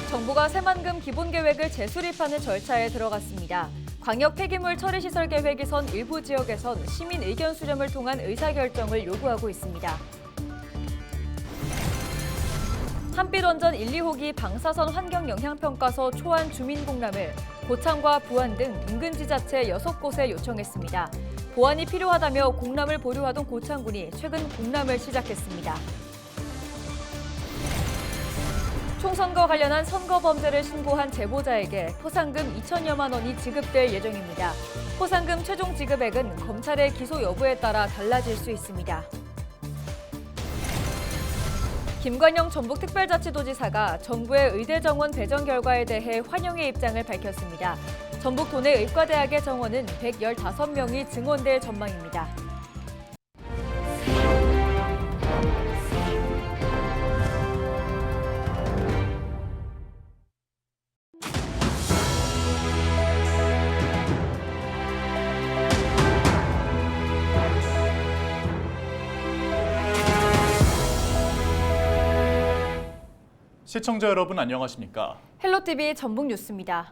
정부가 새만금 기본계획을 재수립하는 절차에 들어갔습니다. 광역 폐기물 처리시설 계획이 선 일부 지역에선 시민 의견 수렴을 통한 의사결정을 요구하고 있습니다. 한빛원전 1, 2호기 방사선 환경영향평가서 초안 주민공람을 고창과 부안 등 인근 지자체 6곳에 요청했습니다. 보완이 필요하다며 공람을 보류하던 고창군이 최근 공람을 시작했습니다. 총선과 관련한 선거 범죄를 신고한 제보자에게 포상금 2천여만 원이 지급될 예정입니다. 포상금 최종 지급액은 검찰의 기소 여부에 따라 달라질 수 있습니다. 김관영 전북특별자치도지사가 정부의 의대 정원 배정 결과에 대해 환영의 입장을 밝혔습니다. 전북 도내 의과대학의 정원은 115명이 증원될 전망입니다. 시청자 여러분 안녕하십니까? 헬로티비 전북뉴스입니다.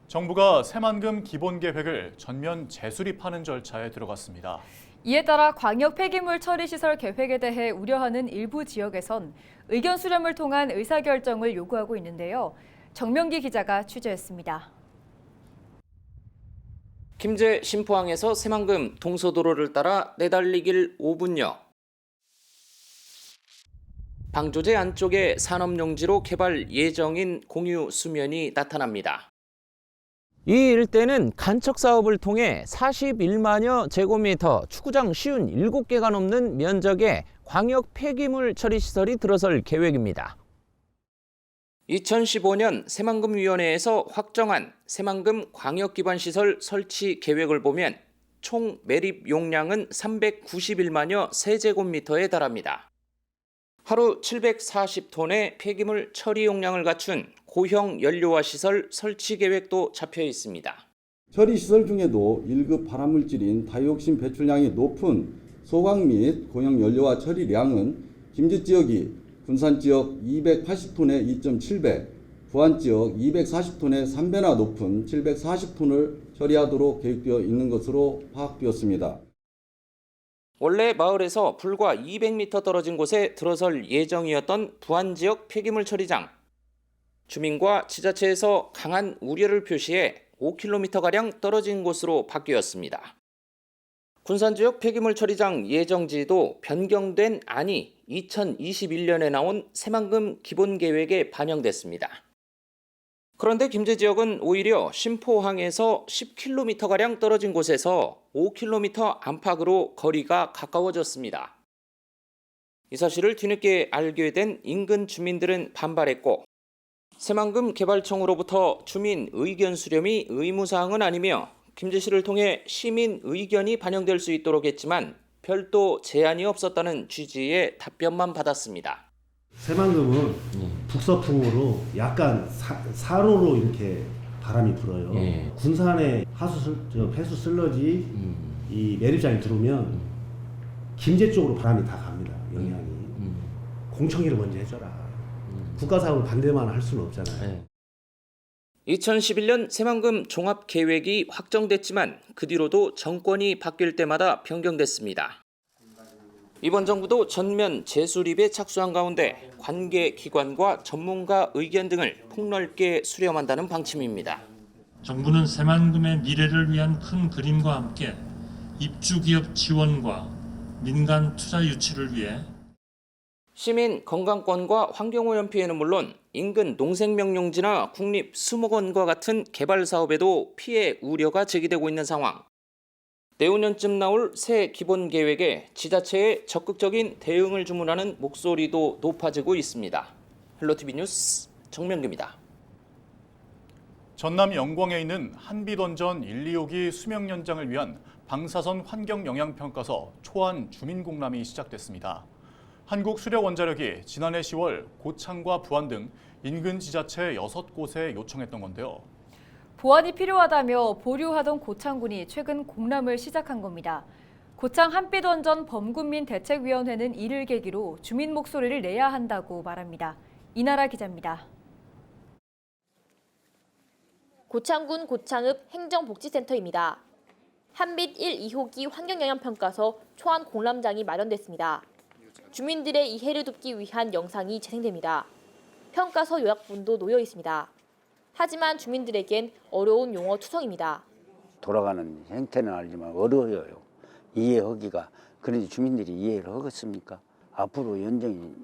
정부가 새만금 기본계획을 전면 재수립하는 절차에 들어갔습니다. 이에 따라 광역 폐기물 처리시설 계획에 대해 우려하는 일부 지역에선 의견 수렴을 통한 의사결정을 요구하고 있는데요. 정명기 기자가 취재했습니다. 김제 신포항에서 새만금 동서도로를 따라 내달리길 5분여. 방조제 안쪽에 산업용지로 개발 예정인 공유 수면이 나타납니다. 이 일대는 간척 사업을 통해 41만여 제곱미터, 축구장 57개가 넘는 면적의 광역 폐기물 처리 시설이 들어설 계획입니다. 2015년 새만금위원회에서 확정한 새만금 광역기반시설 설치 계획을 보면 총 매립 용량은 391만여 세제곱미터에 달합니다. 하루 740톤의 폐기물 처리 용량을 갖춘 고형 연료화 시설 설치 계획도 잡혀 있습니다. 처리시설 중에도 1급 발암물질인 다이옥신 배출량이 높은 소각 및 고형 연료화 처리량은 김제 지역이 군산 지역 280톤의 2.7배, 부안 지역 240톤의 3배나 높은 740톤을 처리하도록 계획되어 있는 것으로 파악되었습니다. 원래 마을에서 불과 200m 떨어진 곳에 들어설 예정이었던 부안 지역 폐기물 처리장. 주민과 지자체에서 강한 우려를 표시해 5km가량 떨어진 곳으로 바뀌었습니다. 군산 지역 폐기물 처리장 예정지도 변경된 안이 2021년에 나온 새만금 기본계획에 반영됐습니다. 그런데 김제 지역은 오히려 신포항에서 10km가량 떨어진 곳에서 5km 안팎으로 거리가 가까워졌습니다. 이 사실을 뒤늦게 알게 된 인근 주민들은 반발했고 새만금 개발청으로부터 주민 의견 수렴이 의무사항은 아니며 김제시를 통해 시민 의견이 반영될 수 있도록 했지만 별도 제한이 없었다는 취지의 답변만 받았습니다. 새만금은 북서풍으로 약간 사로로 이렇게 바람이 불어요. 군산에 폐수 슬러지 이 매립장이 들어오면 김제 쪽으로 바람이 다 갑니다. 영향이. 공청회를 먼저 해줘라. 국가사업을 반대만 할 수는 없잖아요. 2011년 새만금 종합계획이 확정됐지만 그 뒤로도 정권이 바뀔 때마다 변경됐습니다. 이번 정부도 전면 재수립에 착수한 가운데 관계기관과 전문가 의견 등을 폭넓게 수렴한다는 방침입니다. 정부는 새만금의 미래를 위한 큰 그림과 함께 입주기업 지원과 민간 투자 유치를 위해 시민 건강권과 환경오염 피해는 물론 인근 농생명용지나 국립수목원과 같은 개발 사업에도 피해 우려가 제기되고 있는 상황. 내후년쯤 나올 새 기본계획에 지자체의 적극적인 대응을 주문하는 목소리도 높아지고 있습니다. 헬로티비 뉴스 정명규입니다. 전남 영광에 있는 한빛원전 1, 2호기 수명 연장을 위한 방사선 환경영향평가서 초안 주민공람이 시작됐습니다. 한국수력원자력이 지난해 10월 고창과 부안 등 인근 지자체 6곳에 요청했던 건데요. 보완이 필요하다며 보류하던 고창군이 최근 공람을 시작한 겁니다. 고창 한빛원전 범군민대책위원회는 이를 계기로 주민 목소리를 내야 한다고 말합니다. 이나라 기자입니다. 고창군 고창읍 행정복지센터입니다. 한빛 1, 2호기 환경영향평가서 초안 공람장이 마련됐습니다. 주민들의 이해를 돕기 위한 영상이 재생됩니다. 평가서 요약본도 놓여 있습니다. 하지만 주민들에겐 어려운 용어 투성입니다. 돌아가는 형태는 알지만 어려워요. 이해하기가. 그런데 주민들이 이해를 하겠습니까? 앞으로 연장이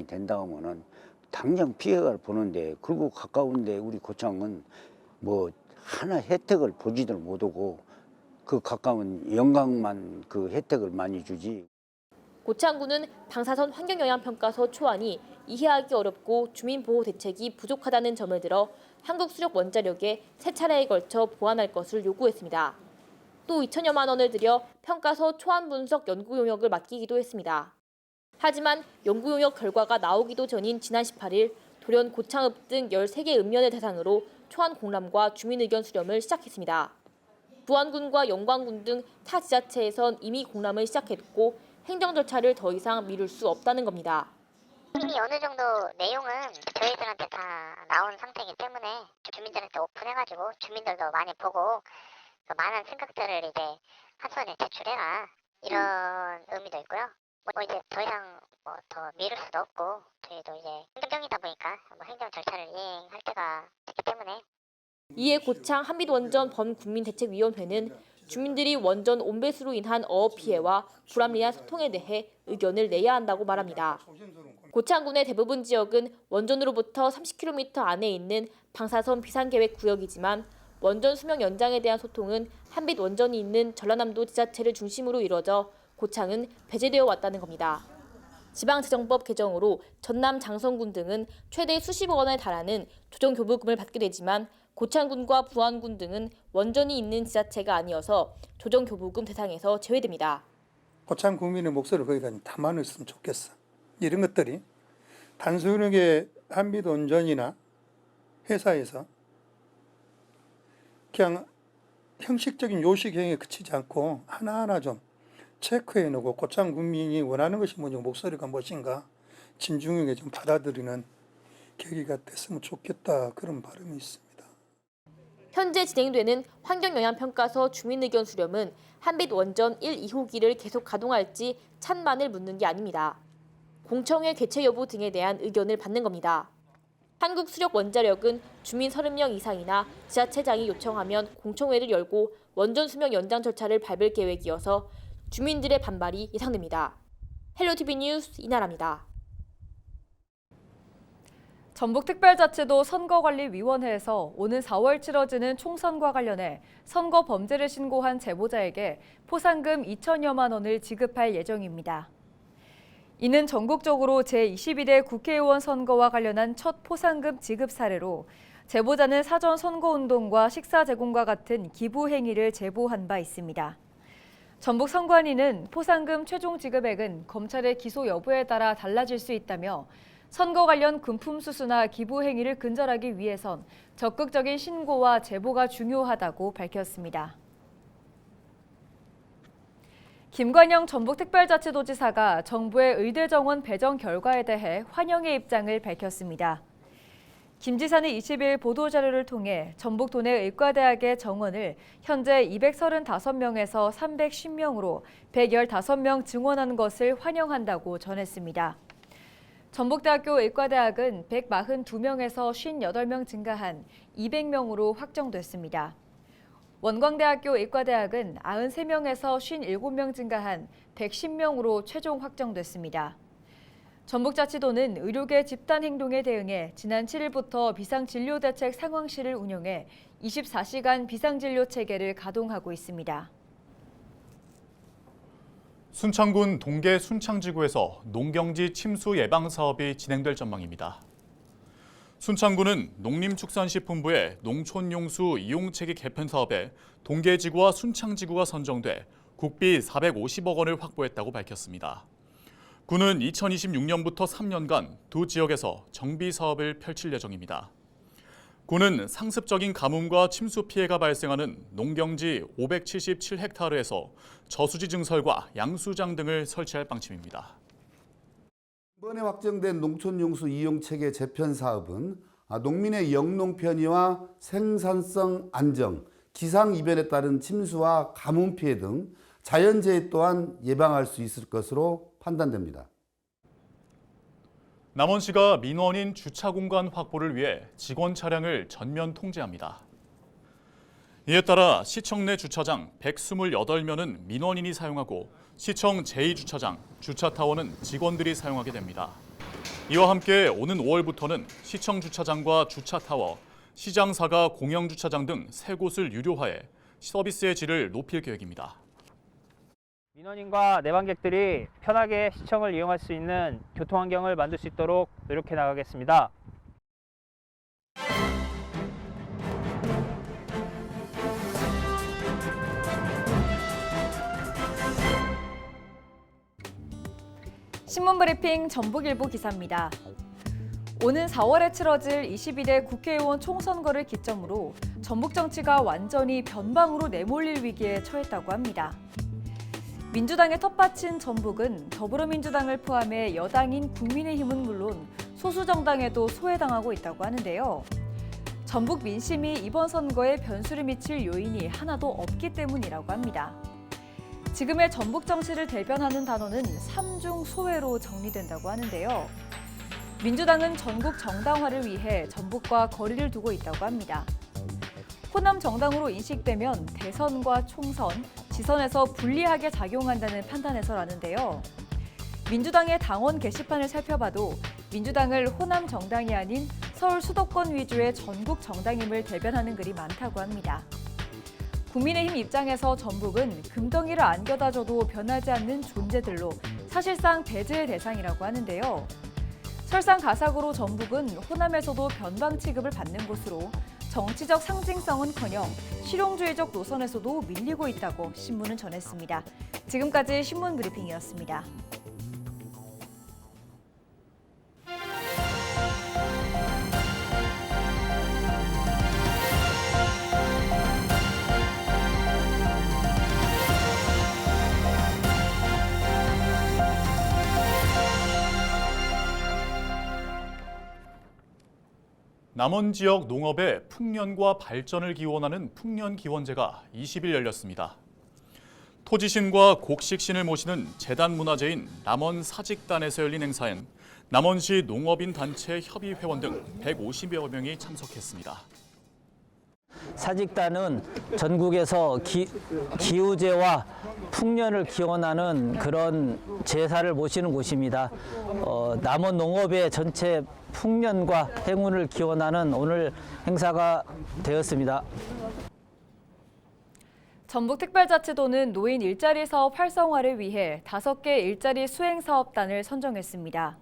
된다 하면은 당장 피해를 보는데, 그리고 가까운데 우리 고창은 뭐 하나 혜택을 보지도 못하고 그 가까운 영광만 그 혜택을 많이 주지. 고창군은 방사선 환경영향평가서 초안이 이해하기 어렵고 주민보호 대책이 부족하다는 점을 들어 한국수력원자력에 3차례에 걸쳐 보완할 것을 요구했습니다. 또 2천여만 원을 들여 평가서 초안 분석 연구 용역을 맡기기도 했습니다. 하지만 연구 용역 결과가 나오기도 전인 지난 18일 돌연 고창읍 등 13개 읍면을 대상으로 초안 공람과 주민 의견 수렴을 시작했습니다. 부안군과 영광군 등 타 지자체에선 이미 공람을 시작했고 행정 절차를 더 이상 미룰 수 없다는 겁니다. 이미 어느 정도 내용은 저희들한테 다 나온 상태이기 때문에 주민들한테 오픈해가지고 주민들도 많이 보고 많은 생각들을 이제 한 손에 제출해라, 이런 의미도 있고요. 뭐 이제 더 이상 뭐 더 미룰 수도 없고, 저희도 이제 행정이다 보니까 뭐 행정 절차를 이행할 때가 됐기 때문에. 이에 고창 한빛원전 범군민대책위원회는 주민들이 원전 온배수로 인한 어업 피해와 불합리한 소통에 대해 의견을 내야 한다고 말합니다. 고창군의 대부분 지역은 원전으로부터 30km 안에 있는 방사선 비상계획 구역이지만 원전 수명 연장에 대한 소통은 한빛 원전이 있는 전라남도 지자체를 중심으로 이뤄져 고창은 배제되어 왔다는 겁니다. 지방재정법 개정으로 전남 장성군 등은 최대 수십억 원에 달하는 조정교부금을 받게 되지만 고창군과 부안군 등은 원전이 있는 지자체가 아니어서 조정교부금 대상에서 제외됩니다. 고창 국민의 목소리를 거기다 담아냈으면 좋겠어. 이런 것들이 단순하게 한빛원전이나 회사에서 그냥 형식적인 요식행위에 그치지 않고 하나하나 좀 체크해놓고 고창 국민이 원하는 것이 뭐냐, 목소리가 무엇인가 진중하게 좀 받아들이는 계기가 됐으면 좋겠다, 그런 바람이 있습니다. 현재 진행되는 환경영향평가서 주민의견 수렴은 한빛원전 1, 2호기를 계속 가동할지 찬반을 묻는 게 아닙니다. 공청회 개최 여부 등에 대한 의견을 받는 겁니다. 한국수력원자력은 주민 30명 이상이나 지자체장이 요청하면 공청회를 열고 원전 수명 연장 절차를 밟을 계획이어서 주민들의 반발이 예상됩니다. 헬로티비 뉴스 이나라입니다. 전북특별자치도 선거관리위원회에서 오는 4월 치러지는 총선과 관련해 선거 범죄를 신고한 제보자에게 포상금 2천여만 원을 지급할 예정입니다. 이는 전국적으로 제22대 국회의원 선거와 관련한 첫 포상금 지급 사례로 제보자는 사전 선거운동과 식사 제공과 같은 기부 행위를 제보한 바 있습니다. 전북 선관위는 포상금 최종 지급액은 검찰의 기소 여부에 따라 달라질 수 있다며 선거 관련 금품 수수나 기부 행위를 근절하기 위해선 적극적인 신고와 제보가 중요하다고 밝혔습니다. 김관영 전북특별자치도지사가 정부의 의대 정원 배정 결과에 대해 환영의 입장을 밝혔습니다. 김 지사는 20일 보도자료를 통해 전북 도내 의과대학의 정원을 현재 235명에서 310명으로 115명 증원한 것을 환영한다고 전했습니다. 전북대학교 의과대학은 142명에서 58명 증가한 200명으로 확정됐습니다. 원광대학교 의과대학은 93명에서 57명 증가한 110명으로 최종 확정됐습니다. 전북자치도는 의료계 집단 행동에 대응해 지난 7일부터 비상진료대책 상황실을 운영해 24시간 비상진료 체계를 가동하고 있습니다. 순창군 동계 순창지구에서 농경지 침수 예방 사업이 진행될 전망입니다. 순창군은 농림축산식품부의 농촌용수 이용체계 개편 사업에 동계지구와 순창지구가 선정돼 국비 450억 원을 확보했다고 밝혔습니다. 군은 2026년부터 3년간 두 지역에서 정비 사업을 펼칠 예정입니다. 군은 상습적인 가뭄과 침수 피해가 발생하는 농경지 577헥타르에서 저수지 증설과 양수장 등을 설치할 방침입니다. 이번에 확정된 농촌용수 이용체계 재편 사업은 농민의 영농 편의와 생산성 안정, 기상이변에 따른 침수와 가뭄 피해 등 자연재해 또한 예방할 수 있을 것으로 판단됩니다. 남원시가 민원인 주차 공간 확보를 위해 직원 차량을 전면 통제합니다. 이에 따라 시청 내 주차장 128면은 민원인이 사용하고 시청 제2주차장, 주차타워는 직원들이 사용하게 됩니다. 이와 함께 오는 5월부터는 시청 주차장과 주차타워, 시장사가 공영주차장 등 3곳을 유료화해 서비스의 질을 높일 계획입니다. 민원인과 내방객들이 편하게 시청을 이용할 수 있는 교통환경을 만들 수 있도록 노력해 나가겠습니다. 신문브리핑 전북일보 기사입니다. 오는 4월에 치러질 22대 국회의원 총선거를 기점으로 전북 정치가 완전히 변방으로 내몰릴 위기에 처했다고 합니다. 민주당의 텃밭인 전북은 더불어민주당을 포함해 여당인 국민의힘은 물론 소수 정당에도 소외당하고 있다고 하는데요. 전북 민심이 이번 선거에 변수를 미칠 요인이 하나도 없기 때문이라고 합니다. 지금의 전북 정치를 대변하는 단어는 삼중 소외로 정리된다고 하는데요. 민주당은 전국 정당화를 위해 전북과 거리를 두고 있다고 합니다. 호남 정당으로 인식되면 대선과 총선, 지선에서 불리하게 작용한다는 판단에서라는데요. 민주당의 당원 게시판을 살펴봐도 민주당을 호남 정당이 아닌 서울 수도권 위주의 전국 정당임을 대변하는 글이 많다고 합니다. 국민의힘 입장에서 전북은 금덩이를 안겨다줘도 변하지 않는 존재들로 사실상 배제의 대상이라고 하는데요. 설상가상으로 전북은 호남에서도 변방 취급을 받는 곳으로 정치적 상징성은커녕 실용주의적 노선에서도 밀리고 있다고 신문은 전했습니다. 지금까지 신문 브리핑이었습니다. 남원 지역 농업의 풍년과 발전을 기원하는 풍년기원제가 20일 열렸습니다. 토지신과 곡식신을 모시는 재단문화재인 남원사직단에서 열린 행사엔 남원시 농업인 단체 협의회원 등 150여 명이 참석했습니다. 사직단은 전국에서 기우제와 풍년을 기원하는 그런 제사를 모시는 곳입니다. 남원 농업의 전체 풍년과 행운을 기원하는 오늘 행사가 되었습니다. 전북특별자치도는 노인 일자리 사업 활성화를 위해 5개 일자리 수행사업단을 선정했습니다.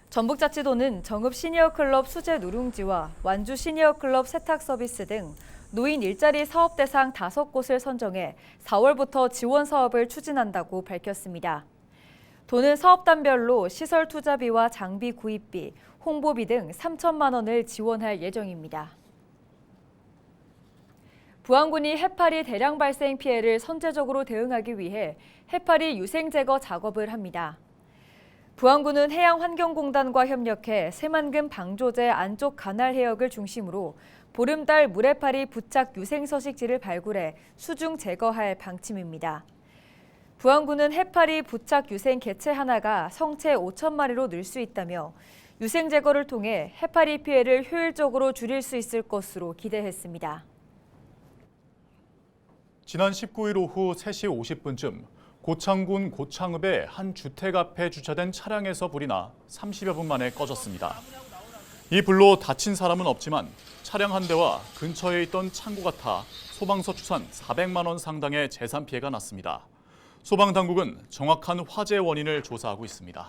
전북자치도는 정읍 시니어클럽 수제 누룽지와 완주 시니어클럽 세탁 서비스 등 노인 일자리 사업 대상 5곳을 선정해 4월부터 지원 사업을 추진한다고 밝혔습니다. 도는 사업단별로 시설 투자비와 장비 구입비, 홍보비 등 3천만 원을 지원할 예정입니다. 부안군이 해파리 대량 발생 피해를 선제적으로 대응하기 위해 해파리 유생 제거 작업을 합니다. 부안군은 해양환경공단과 협력해 새만금 방조제 안쪽 가날 해역을 중심으로 보름달 물해파리 부착 유생 서식지를 발굴해 수중 제거할 방침입니다. 부안군은 해파리 부착 유생 개체 하나가 성체 5천 마리로 늘 수 있다며 유생 제거를 통해 해파리 피해를 효율적으로 줄일 수 있을 것으로 기대했습니다. 지난 19일 오후 3시 50분쯤 고창군 고창읍의 한 주택 앞에 주차된 차량에서 불이 나 30여 분 만에 꺼졌습니다. 이 불로 다친 사람은 없지만 차량 한 대와 근처에 있던 창고가 타 소방서 추산 400만 원 상당의 재산 피해가 났습니다. 소방당국은 정확한 화재 원인을 조사하고 있습니다.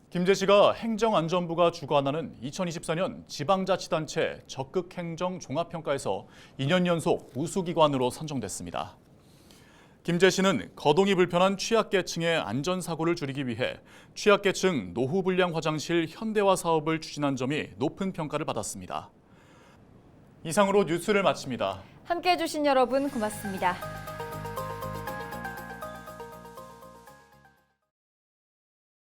김제시가 행정안전부가 주관하는 2024년 지방자치단체 적극행정 종합평가에서 2년 연속 우수기관으로 선정됐습니다. 김제시는 거동이 불편한 취약계층의 안전사고를 줄이기 위해 취약계층 노후불량 화장실 현대화 사업을 추진한 점이 높은 평가를 받았습니다. 이상으로 뉴스를 마칩니다. 함께해 주신 여러분 고맙습니다.